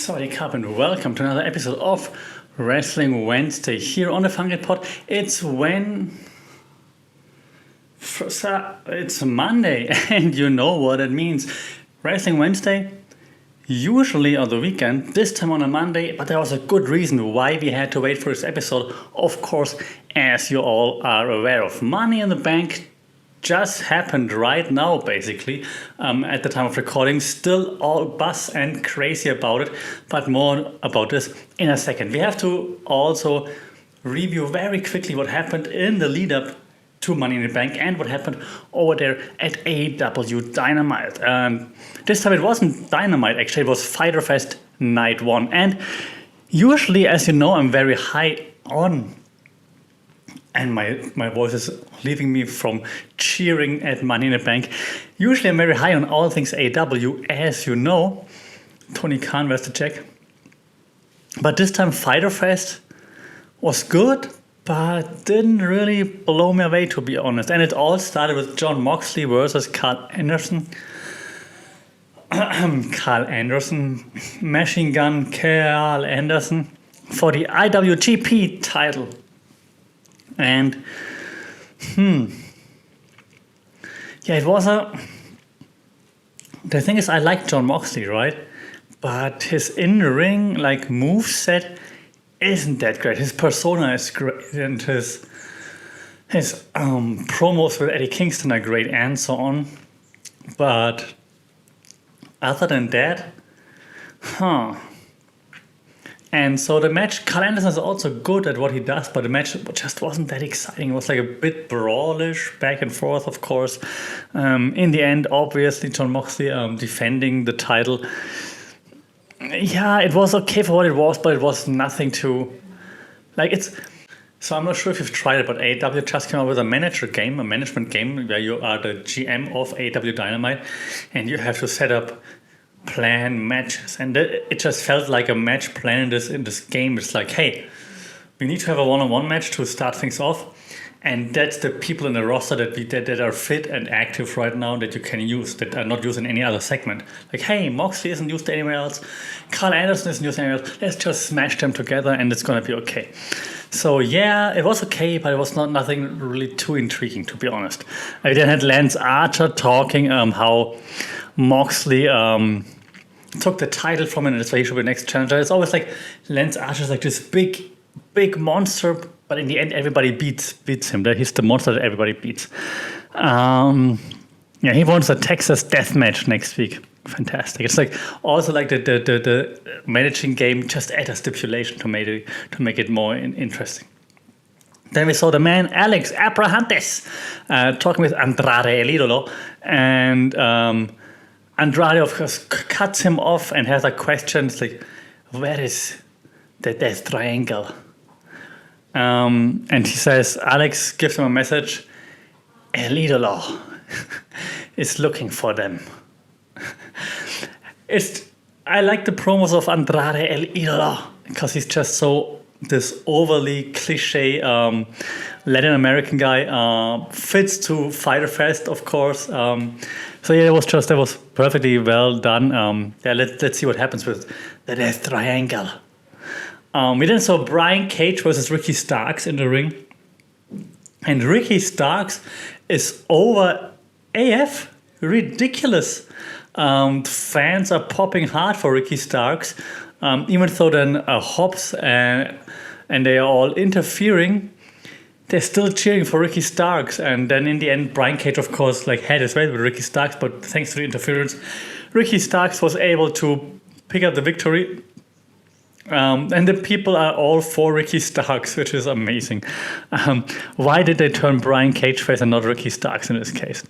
Sawadee Cup and welcome to another episode of Wrestling Wednesday here on the Funky Pod. It's Monday and you know what it means. Wrestling Wednesday, usually on the weekend, this time on a Monday, but there was a good reason why we had to wait for this episode. Of course, as you all are aware of, Money in the Bank just happened right now, basically, at the time of recording. Still all buzz and crazy about it, but more about this in a second. We have to also review very quickly what happened in the lead up to Money in the Bank and what happened over there at AEW Dynamite. This time it wasn't Dynamite, actually, it was Fyter Fest Night 1. And usually, as you know, I'm very high on, and my voice is leaving me from cheering at Money in the Bank. Usually I'm very high on all things AEW, as you know. Tony Khan, where's the check? But this time Fyter Fest was good, but didn't really blow me away, to be honest. And it all started with Jon Moxley versus Carl Anderson. Machine Gun Carl Anderson for the IWGP title. And it was the thing is, I like Jon Moxley, right? But his in-ring moveset isn't that great. His persona is great, and his promos with Eddie Kingston are great, and so on. But other than that, And so the match, Carl Anderson is also good at what he does, but the match just wasn't that exciting. It was like a bit brawlish, back and forth, of course. In the end, obviously, Jon Moxley defending the title. Yeah, it was okay for what it was, but it was nothing to... So I'm not sure if you've tried it, but AEW just came out with a management game, where you are the GM of AEW Dynamite, and you have to set up plan matches, and it just felt like a match plan in this game. It's like, hey, we need to have a one-on-one match to start things off, and that's the people in the roster that are fit and active right now that you can use, that are not used in any other segment. Like, hey, Moxley isn't used anywhere else, Carl Anderson isn't used anywhere else, let's just smash them together and it's gonna be okay. So yeah, it was okay, but it was nothing really too intriguing, to be honest. I then had Lance Archer talking how Moxley took the title from him, and that's why he should be the next challenger. It's always like Lance Archer's like this big monster, but in the end everybody beats him. He's the monster that everybody beats. He wants a Texas death match next week. Fantastic. It's like also like the managing game, just add a stipulation to make it more interesting. Then we saw the man Alex Abrahantes talking with Andrade El Idolo, and Andrade, of course, cuts him off and has a question. It's like, where is the Death Triangle? And he says, Alex gives him a message, El Idolo is looking for them. I like the promos of Andrade El Idolo because he's just this overly cliche Latin American guy, fits to Fyter Fest, of course. So yeah, that was perfectly well done. Let's see what happens with the Death Triangle. We then saw Brian Cage versus Ricky Starks in the ring, and Ricky Starks is over AF, ridiculous. Fans are popping hard for Ricky Starks, even though then Hobbs and they are all interfering. They're still cheering for Ricky Starks, and then in the end, Brian Cage, of course, had his way with Ricky Starks, but thanks to the interference, Ricky Starks was able to pick up the victory. And the people are all for Ricky Starks, which is amazing. Why did they turn Brian Cage face and not Ricky Starks in this case?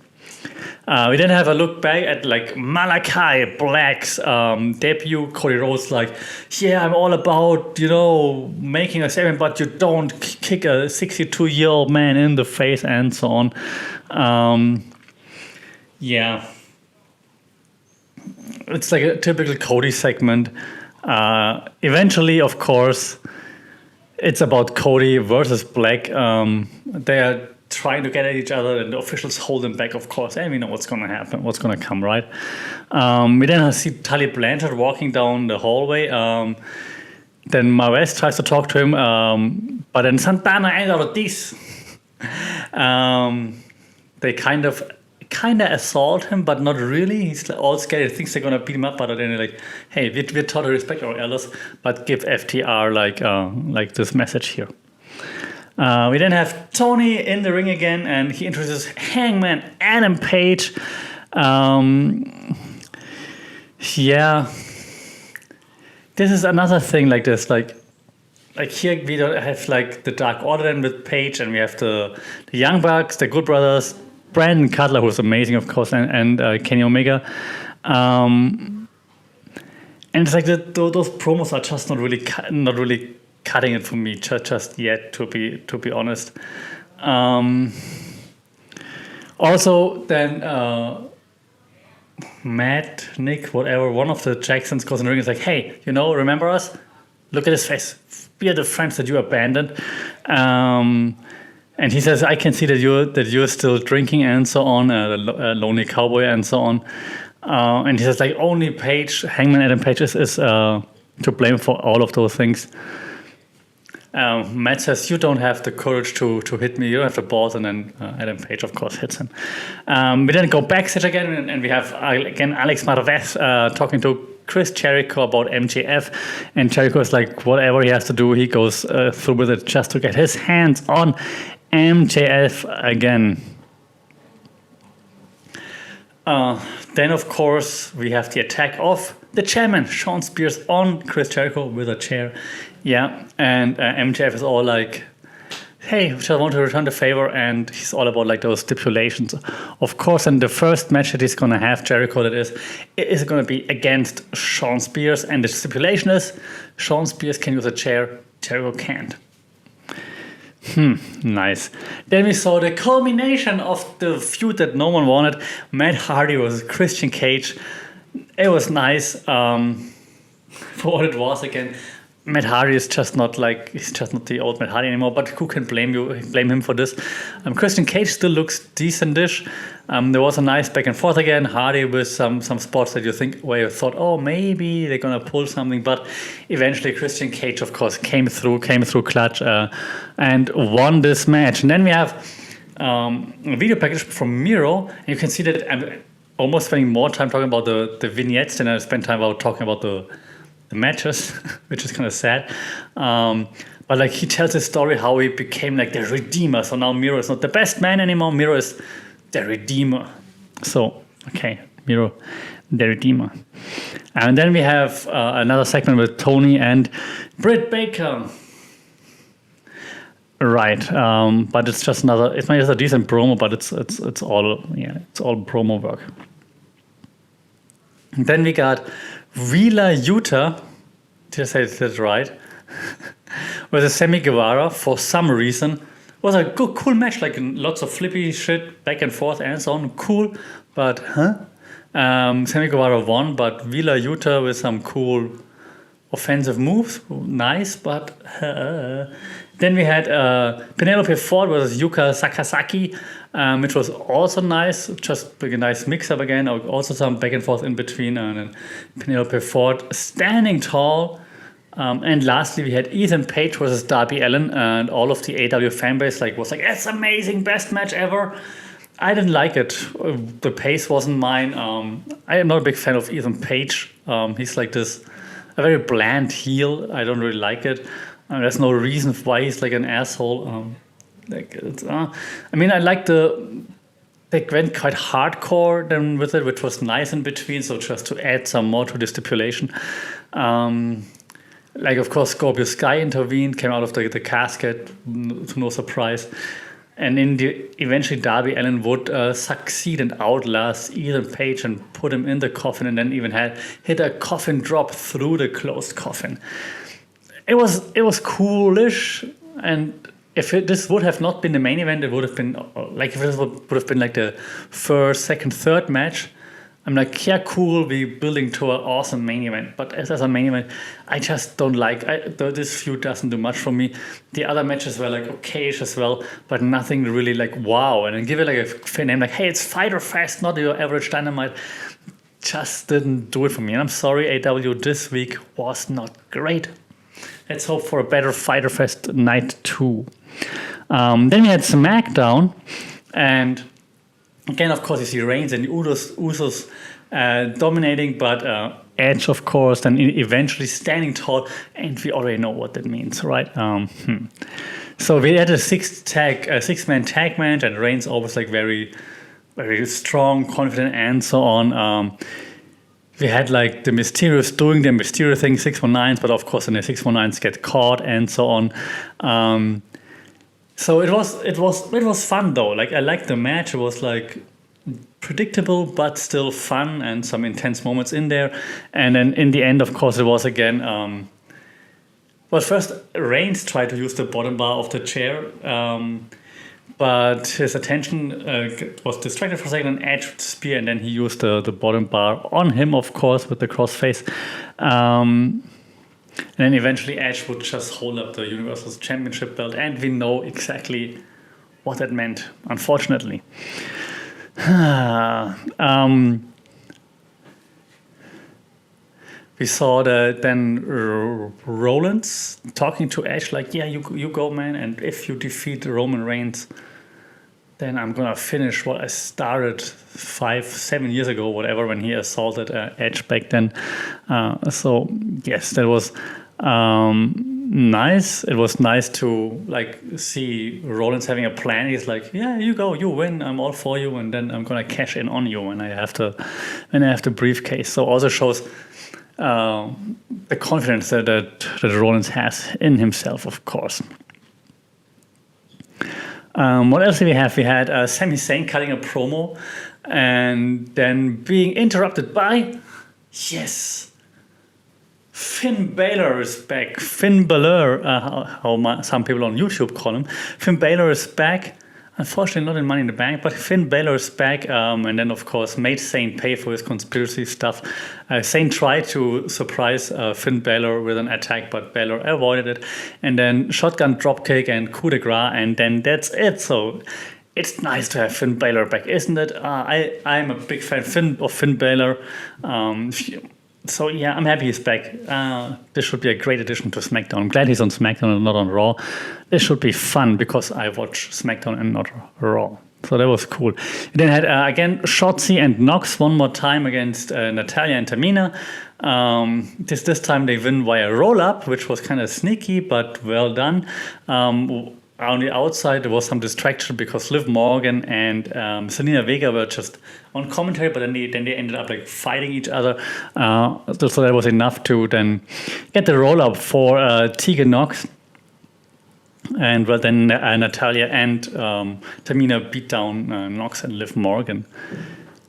We then have a look back at Malachi Black's debut. Cody Rhodes yeah, I'm all about, making a statement, but you don't kick a 62-year-old man in the face and so on. It's like a typical Cody segment. Eventually, of course, it's about Cody versus Black. They are trying to get at each other, and the officials hold them back, of course, and we know what's going to happen, what's going to come, right? We then see Tully Blanchard walking down the hallway. Then Mares tries to talk to him, but then Santana and Ortiz, they kind of assault him, but not really. He's all scared. He thinks they're gonna beat him up, but then they're like, "Hey, we're taught to respect our elders, but give FTR like this message here." We then have Tony in the ring again, and he introduces Hangman Adam Page. Yeah, this is another thing like this. Like here we don't have like the Dark Order then with Page, and we have the Young Bucks, the Good Brothers, Brandon Cutler, who's amazing, of course, and Kenny Omega. And it's like those promos are just not really cutting it for me just yet, to be honest. Also, then Matt, Nick, whatever, one of the Jacksons goes in the ring and is like, "Hey, remember us? Look at his face. We are the friends that you abandoned." And he says, "I can see that you're still drinking," and so on, lonely cowboy and so on. And he says, like, only Hangman Adam Page is to blame for all of those things. Matt says, "You don't have the courage to hit me. You don't have the balls." And then Adam Page, of course, hits him. We then go backstage again, and we have again Alex Marvez talking to Chris Jericho about MJF, and Jericho is like, whatever he has to do, he goes through with it just to get his hands on MJF again. Then, of course, we have the attack of the chairman, Shawn Spears, on Chris Jericho with a chair. Yeah, and MJF is all like, "Hey, I want to return the favor," and he's all about like those stipulations. Of course, in the first match that he's going to have, Jericho, it is going to be against Shawn Spears, and the stipulation is Shawn Spears can use a chair, Jericho can't. Nice. Then we saw the culmination of the feud that no one wanted. Matt Hardy versus Christian Cage. It was nice for what it was. Again, Matt Hardy is just not the old Matt Hardy anymore. But who can blame him for this? Christian Cage still looks decent-ish. There was a nice back and forth again. Hardy with some spots that where you thought, oh, maybe they're gonna pull something, but eventually Christian Cage, of course, came through clutch and won this match. And then we have a video package from Miro, and you can see that I'm almost spending more time talking about the vignettes than I spent time talking about the matches, which is kind of sad. But like he tells his story how he became like the Redeemer. So now Miro is not the best man anymore. Miro is the Redeemer. So, okay, Miro, the Redeemer. And then we have another segment with Tony and Britt Baker. Right, but it's just it's a decent promo, but it's all promo work. And then we got Wheeler Yuta, did I say that right? With Sammy Guevara for some reason. It was a cool match, like lots of flippy shit back and forth and so on. Cool, but Sammy Guevara won, but Wheeler Yuta with some cool offensive moves. Nice, but then we had Penelope Ford versus Yuka Sakazaki, which was also nice. Just like a nice mix-up again. Also some back and forth in between. And then Penelope Ford standing tall. And lastly, we had Ethan Page versus Darby Allin, and all of the AW fanbase was like, "It's amazing, best match ever." I didn't like it. The pace wasn't mine. I am not a big fan of Ethan Page. He's like a very bland heel. I don't really like it. There's no reason why he's like an asshole. I like they went quite hardcore then with it, which was nice in between. So just to add some more to the stipulation. Of course, Scorpio Sky intervened, came out of the casket, to no surprise. And eventually Darby Allin would succeed and outlast Ethan Page and put him in the coffin, and then even hit a coffin drop through the closed coffin. It was coolish, and if this would have not been the main event, it would have been like the first, second, third match. I'm like, yeah, cool, we're building to an awesome main event. But as a main event, I just don't like, this feud doesn't do much for me. The other matches were like okay-ish as well, but nothing really like wow. And then give it like a fair name, like, hey, it's Fyter Fest, not your average Dynamite. Just didn't do it for me. And I'm sorry, AW this week was not great. Let's hope for a better Fyter Fest night 2. Then we had Smackdown, and again, of course, you see Reigns and Usos dominating, but Edge, of course, then eventually standing tall, and we already know what that means, right? So we had a six-man tag match, and Reigns always like very, very strong, confident, and so on. We had like the Mysterios doing the Mysterio thing, 619s, but of course, then the 619s get caught and so on. So it was fun though. Like I liked the match. It was like predictable but still fun and some intense moments in there. And then in the end, of course, it was again. Well, first Reigns tried to use the bottom bar of the chair, but his attention was distracted for a second. And Edge with the spear, and then he used the bottom bar on him, of course, with the crossface. And then eventually Edge would just hold up the Universal Championship belt, and we know exactly what that meant, unfortunately. We saw then Rollins talking to Edge like, yeah, you go, man, and if you defeat Roman Reigns, then I'm going to finish what I started 5-7 years ago, whatever, when he assaulted Edge back then. So, yes, that was nice. It was nice to like see Rollins having a plan. He's like, yeah, you go, you win, I'm all for you, and then I'm going to cash in on you when I have the briefcase. So also shows the confidence that Rollins has in himself, of course. What else did we have? We had Sami Zayn cutting a promo and then being interrupted by, yes, Finn Balor is back. Finn Balor, how some people on YouTube call him. Finn Balor is back. Unfortunately, not in Money in the Bank, but Finn Balor is back, and then, of course, made Zayn pay for his conspiracy stuff. Zayn tried to surprise Finn Balor with an attack, but Balor avoided it. And then shotgun dropkick and coup de grace, and then that's it. So it's nice to have Finn Balor back, isn't it? I'm a big fan of Finn Balor. So yeah, I'm happy he's back. This should be a great addition to SmackDown. I'm glad he's on SmackDown and not on Raw. This should be fun because I watch SmackDown and not Raw. So that was cool. We then had, again, Shotzi and Nox one more time against Natalya and Tamina. This time they win via roll-up, which was kind of sneaky, but well done. On the outside, there was some distraction because Liv Morgan and Selena Vega were just on commentary, but then they ended up like fighting each other. So that was enough to then get the roll-up for Tegan Nox. And well, then Natalya and Tamina beat down Nox and Liv Morgan.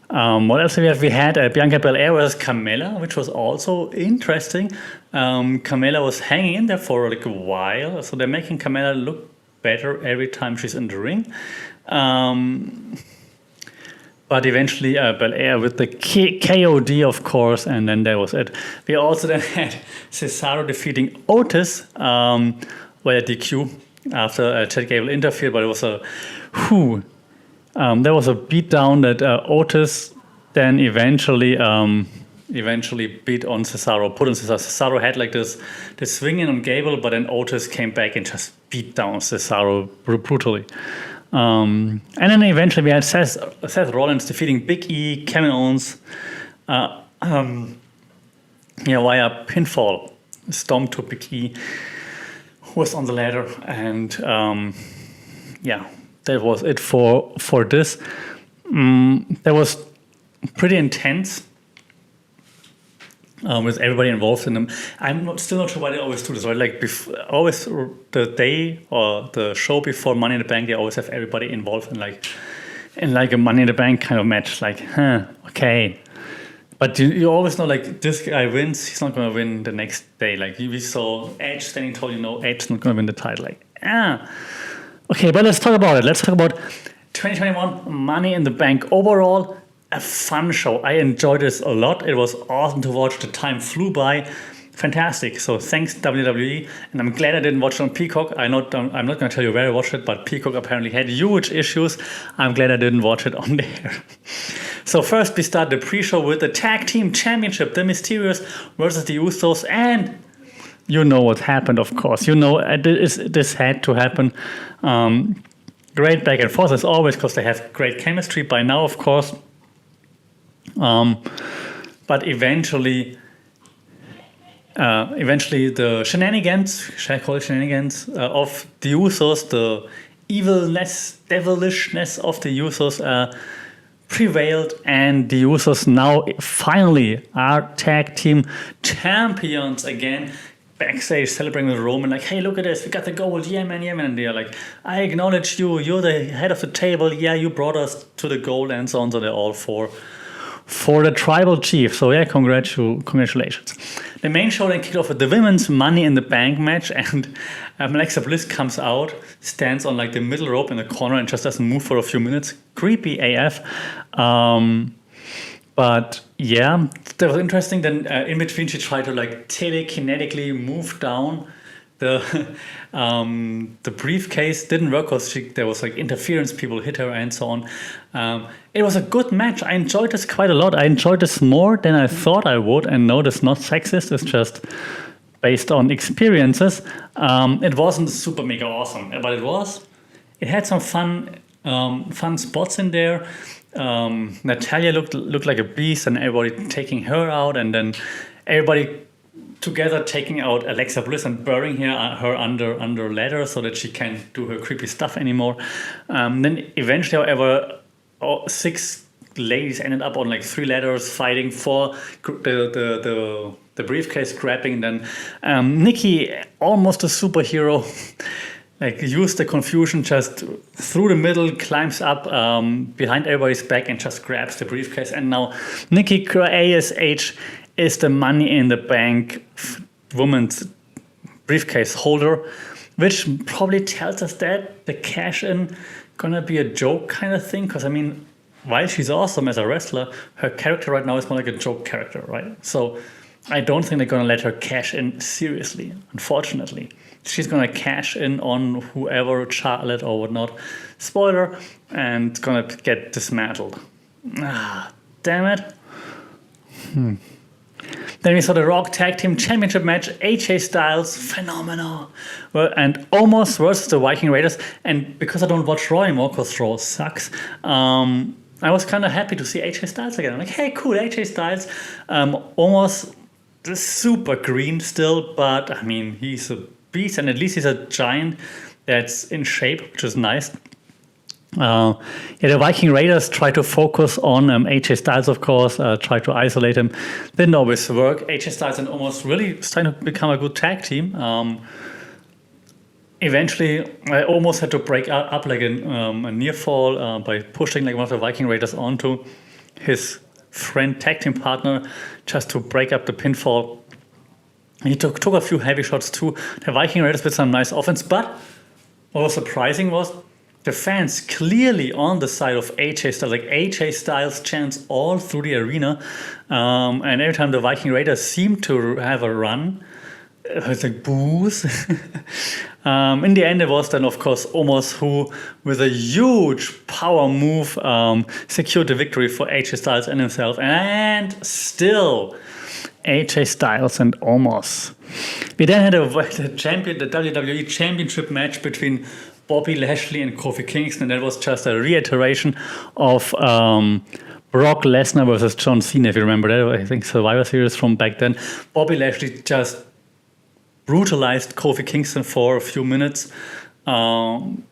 What else did we have? We had Bianca Belair versus Carmella, which was also interesting. Carmella was hanging in there for like a while, so they're making Carmella look better every time she's in the ring. But eventually Belair with the KOD, of course, and then that was it. We also then had Cesaro defeating Otis via DQ after Chad Gable interfered, but it was there was a beatdown that Otis then eventually beat on Cesaro, put on Cesaro. Cesaro had like this swing in on Gable, but then Otis came back and just beat down Cesaro brutally. And then eventually we had Seth Rollins defeating Big E, Kevin Owens, via pinfall. Stomp to Big E, who was on the ladder, and that was it for this. That was pretty intense. With everybody involved in them. I'm still not sure why they always do this, right? Like always the day or the show before Money in the Bank, they always have everybody involved in like a Money in the Bank kind of match. Like, okay. But you always know, like, this guy wins, he's not going to win the next day. Like, we saw Edge standing tall, Edge's not going to win the title. Like, Okay, but let's talk about it. Let's talk about 2021 Money in the Bank overall. a fun show. I enjoyed this a lot. It was awesome to watch. The time flew by. Fantastic. So thanks WWE, and I'm glad I didn't watch it on Peacock. I'm not going to tell you where I watched it, but Peacock apparently had huge issues. I'm glad I didn't watch it on there. So first we start the pre-show with the Tag Team Championship, the Mysterios versus the Usos, and you know what happened, of course. You know this had to happen. Great back and forth as always, because they have great chemistry by now, of course. But eventually the shenanigans, shall I call it shenanigans, of the Usos, the evilness, devilishness of the Usos prevailed, and the Usos now finally are tag team champions again. Backstage celebrating with Roman, like, hey, look at this, we got the gold, yeah man, and they're like, I acknowledge you, you're the head of the table, yeah, you brought us to the gold, and so on. So they're all for the tribal chief. So yeah, congratulations. The main show then kicked off with the women's Money in the Bank match, and Alexa Bliss comes out, stands on like the middle rope in the corner, and just doesn't move for a few minutes. Creepy AF. But yeah, that was interesting. Then in between, she tried to like telekinetically move down the briefcase. Didn't work because there was like interference, people hit her and so on. It was a good match. I enjoyed this quite a lot. I enjoyed this more than I thought I would. And no, it's not sexist. It's just based on experiences. It wasn't super mega awesome, but it had some fun spots in there. Natalia looked like a beast, and everybody taking her out, and then everybody together taking out Alexa Bliss and burying her under ladder so that she can't do her creepy stuff anymore. Then eventually, however, 6 ladies ended up on like 3 ladders fighting for the briefcase grabbing. Then Nikki, almost a superhero, like used the confusion just through the middle, climbs up behind everybody's back and just grabs the briefcase. And now Nikki ASH is the Money in the Bank woman's briefcase holder, which probably tells us that the cash-in gonna be a joke kind of thing. Because I mean, while she's awesome as a wrestler, her character right now is more like a joke character, right? So I don't think they're gonna let her cash in seriously, unfortunately. She's gonna cash in on whoever, Charlotte or whatnot, spoiler, and gonna get dismantled. Damn it. Then we saw the Rock Tag Team Championship match, AJ Styles, phenomenal, and Omos versus the Viking Raiders. And because I don't watch Raw anymore, because Raw sucks, I was kind of happy to see AJ Styles again. I'm like, hey, cool, AJ Styles. Omos is super green still, but I mean, he's a beast, and at least he's a giant that's in shape, which is nice. The Viking Raiders try to focus on AJ Styles, of course, try to isolate him. Didn't always work. AJ Styles and Omos really starting to become a good tag team. Eventually, I almost had to break up like a near fall by pushing like one of the Viking Raiders onto his friend tag team partner just to break up the pinfall. He took a few heavy shots too. The Viking Raiders with some nice offense, but what was surprising was the fans clearly on the side of AJ Styles, like AJ Styles chants all through the arena. And every time the Viking Raiders seemed to have a run, it was like boos. In the end, it was then, of course, Omos who, with a huge power move, secured the victory for AJ Styles and himself. And still, AJ Styles and Omos. We then had the WWE Championship match between Bobby Lashley and Kofi Kingston. That was just a reiteration of Brock Lesnar versus John Cena, if you remember that. I think Survivor Series from back then. Bobby Lashley just brutalized Kofi Kingston for a few minutes. An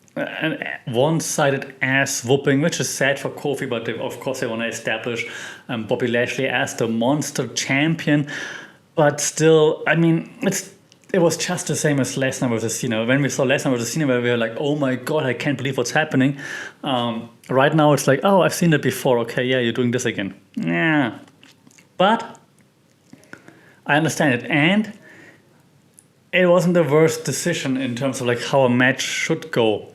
one-sided ass whooping, which is sad for Kofi, but of course they want to establish Bobby Lashley as the monster champion. But still, I mean, it was just the same as Lesnar versus Cena. When we saw Lesnar versus Cena, we were like, oh my god, I can't believe what's happening. Right now it's like, oh, I've seen that before. Okay, yeah, you're doing this again. Yeah. But I understand it. And it wasn't the worst decision in terms of like how a match should go.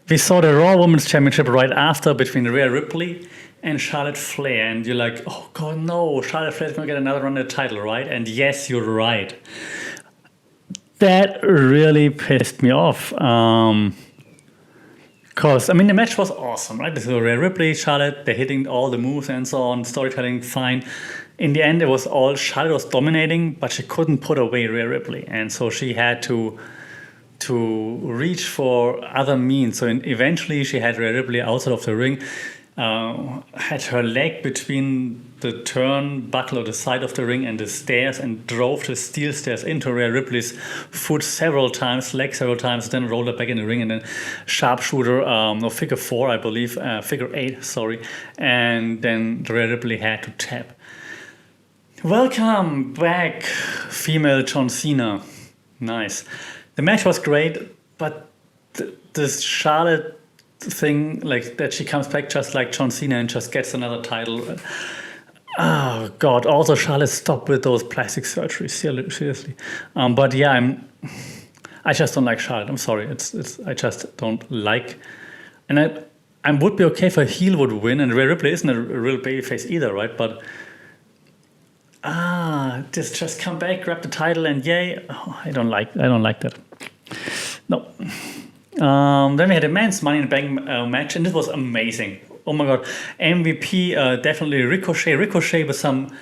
We saw the Raw Women's Championship right after between Rhea Ripley and Charlotte Flair, and you're like, oh god, no, Charlotte Flair's gonna get another run at the title, right? And yes, you're right. That really pissed me off. Because, I mean, the match was awesome, right? This is Rhea Ripley, Charlotte, they're hitting all the moves and so on, storytelling, fine. In the end, it was all Charlotte was dominating, but she couldn't put away Rhea Ripley. And so she had to reach for other means. So eventually she had Rhea Ripley outside of the ring, had her leg between the turnbuckle or the side of the ring and the stairs, and drove the steel stairs into Rhea Ripley's foot several times, leg several times, then rolled her back in the ring, and then sharpshooter, figure 4, I believe, figure 8, sorry, and then Rhea Ripley had to tap. Welcome back, female John Cena. Nice. The match was great, but this Charlotte thing, like that she comes back just like John Cena and just gets another title. Oh god! Also, Charlotte, stop with those plastic surgeries. Seriously. But yeah, I just don't like Charlotte. I'm sorry. I just don't like. And I would be okay if a heel would win, and Rhea Ripley isn't a real babyface either, right? But just come back, grab the title, and yay! Oh, I don't like that. No. Then we had a men's Money in the Bank match, and this was amazing. Oh my god, MVP, definitely Ricochet. Ricochet with some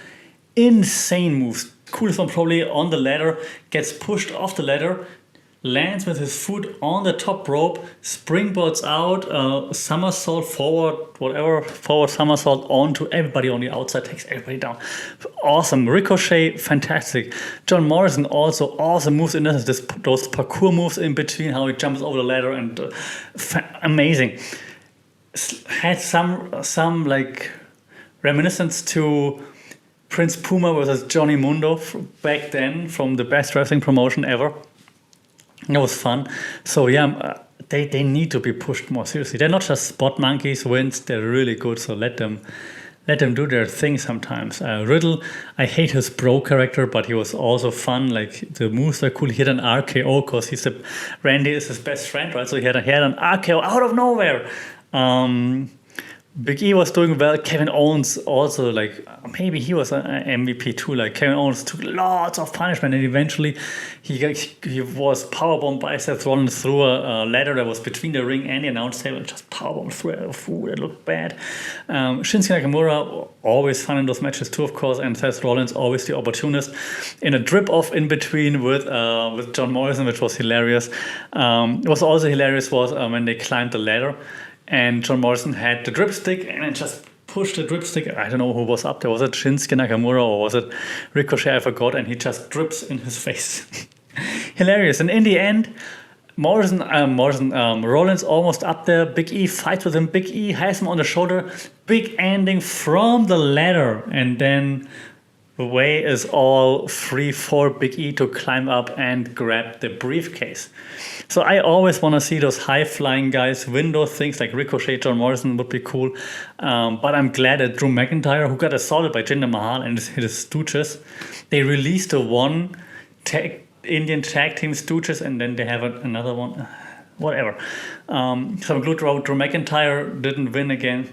insane moves. Coolest one probably on the ladder, gets pushed off the ladder, lands with his foot on the top rope, springboards out, somersault forward, forward somersault onto everybody on the outside, takes everybody down. Awesome. Ricochet, fantastic. John Morrison also awesome moves in this, those parkour moves in between, how he jumps over the ladder, and amazing. Had some like reminiscence to Prince Puma versus Johnny Mundo back then from the best wrestling promotion ever. It was fun. So yeah, they need to be pushed more seriously. They're not just spot monkeys, wins. They're really good. So let them do their thing sometimes. Riddle, I hate his bro character, but he was also fun. Like the moves are cool. He had an RKO because Randy is his best friend, right? So he had an RKO out of nowhere. Big E was doing well. Kevin Owens also, like, maybe he was an MVP too. Like, Kevin Owens took lots of punishment, and eventually he was powerbombed by Seth Rollins through a ladder that was between the ring and the announce table, and just powerbombed through it. Ooh, that looked bad. Shinsuke Nakamura, always fun in those matches too, of course, and Seth Rollins, always the opportunist. In a drip-off in between with John Morrison, which was hilarious. What was also hilarious was when they climbed the ladder, and John Morrison had the dripstick and then just pushed the dripstick. I don't know who was up there. Was it Shinsuke Nakamura or was it Ricochet? I forgot. And he just drips in his face. Hilarious. And in the end, Rollins almost up there. Big E fights with him. Big E has him on the shoulder. Big ending from the ladder. And then the way is all free for Big E to climb up and grab the briefcase. So I always want to see those high-flying guys win those things, like Ricochet, John Morrison would be cool. But I'm glad that Drew McIntyre, who got assaulted by Jinder Mahal and his Stooges, they released the one Indian tag team Stooges, and then they have another one. Whatever. So I'm glad Drew McIntyre didn't win again.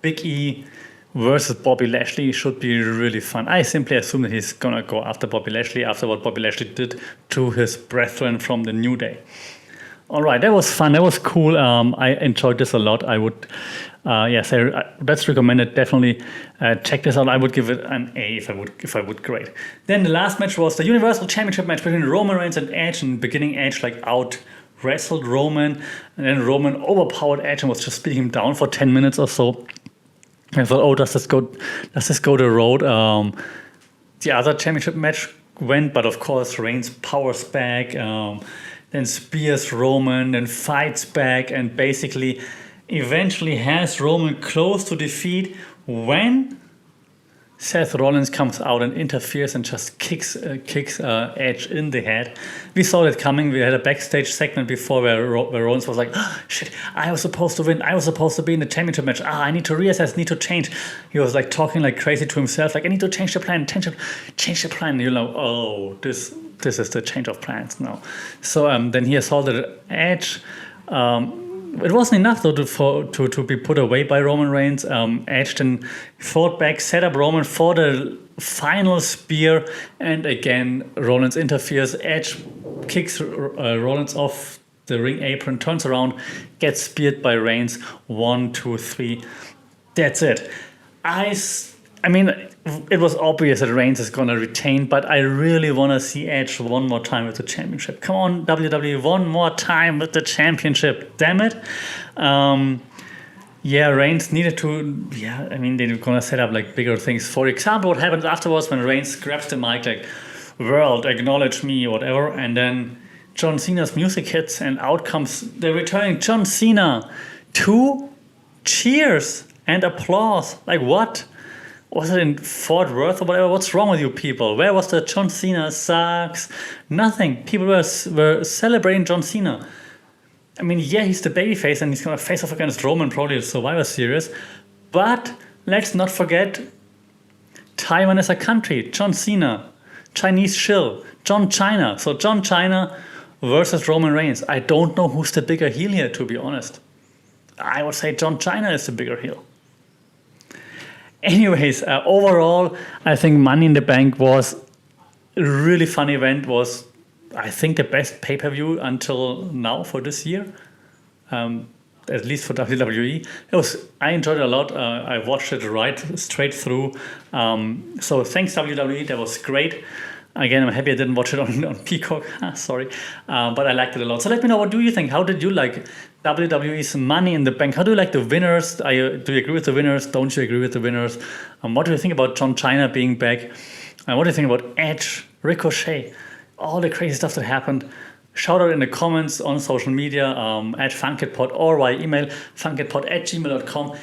Big E versus Bobby Lashley should be really fun. I simply assume that he's gonna go after Bobby Lashley after what Bobby Lashley did to his brethren from the New Day. All right, that was fun. That was cool. I enjoyed this a lot. I would, that's recommended. Definitely check this out. I would give it an A if I would grade. Then the last match was the Universal Championship match between Roman Reigns and Edge. And beginning, Edge like out wrestled Roman, and then Roman overpowered Edge and was just beating him down for 10 minutes or so. I thought, does this go the road? The other championship match went, but of course Reigns powers back, then spears Roman, then fights back, and basically eventually has Roman close to defeat when Seth Rollins comes out and interferes and just kicks Edge in the head. We saw that coming. We had a backstage segment before where Rollins was like, oh, shit, I was supposed to win. I was supposed to be in the championship match. I need to reassess, need to change. He was like talking like crazy to himself, like, I need to change the plan, change the plan. You know, oh, this is the change of plans now. So then he assaulted Edge. it wasn't enough though to be put away by Roman Reigns. Edge then fought back, set up Roman for the final spear, and again Rollins interferes. Edge kicks Rollins off the ring apron, turns around, gets speared by Reigns. 1, 2, 3. That's it. I mean, it was obvious that Reigns is going to retain, but I really want to see Edge one more time with the championship. Come on, WWE, one more time with the championship. Damn it. Reigns needed to, I mean, they're going to set up like bigger things. For example, what happens afterwards when Reigns grabs the mic, like, world, acknowledge me, whatever, and then John Cena's music hits and out comes the returning John Cena. 2 cheers and applause. Like, what? Was it in Fort Worth or whatever? What's wrong with you people? Where was the John Cena sucks? Nothing. People were celebrating John Cena. I mean, he's the babyface and he's going to face off against Roman probably at Survivor Series. But let's not forget, Taiwan is a country. John Cena, Chinese shill, John China. So John China versus Roman Reigns. I don't know who's the bigger heel here, to be honest. I would say John China is the bigger heel. Anyways, overall, I think Money in the Bank was a really fun event. Was, I think, the best pay-per-view until now for this year, at least for WWE. I enjoyed it a lot. I watched it right straight through. So thanks WWE, that was great. Again, I'm happy I didn't watch it on Peacock. Sorry, but I liked it a lot. So let me know, what do you think? How did you like WWE's Money in the Bank? How do you like the winners? Do you agree with the winners? Don't you agree with the winners? What do you think about John Cena being back? What do you think about Edge, Ricochet, all the crazy stuff that happened? Shout out in the comments on social media, at FunkedPod or via email, funkedpod@gmail.com.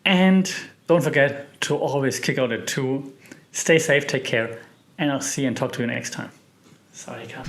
And don't forget to always kick out at 2. Stay safe, take care, and I'll see and talk to you next time. Sorry, Kat.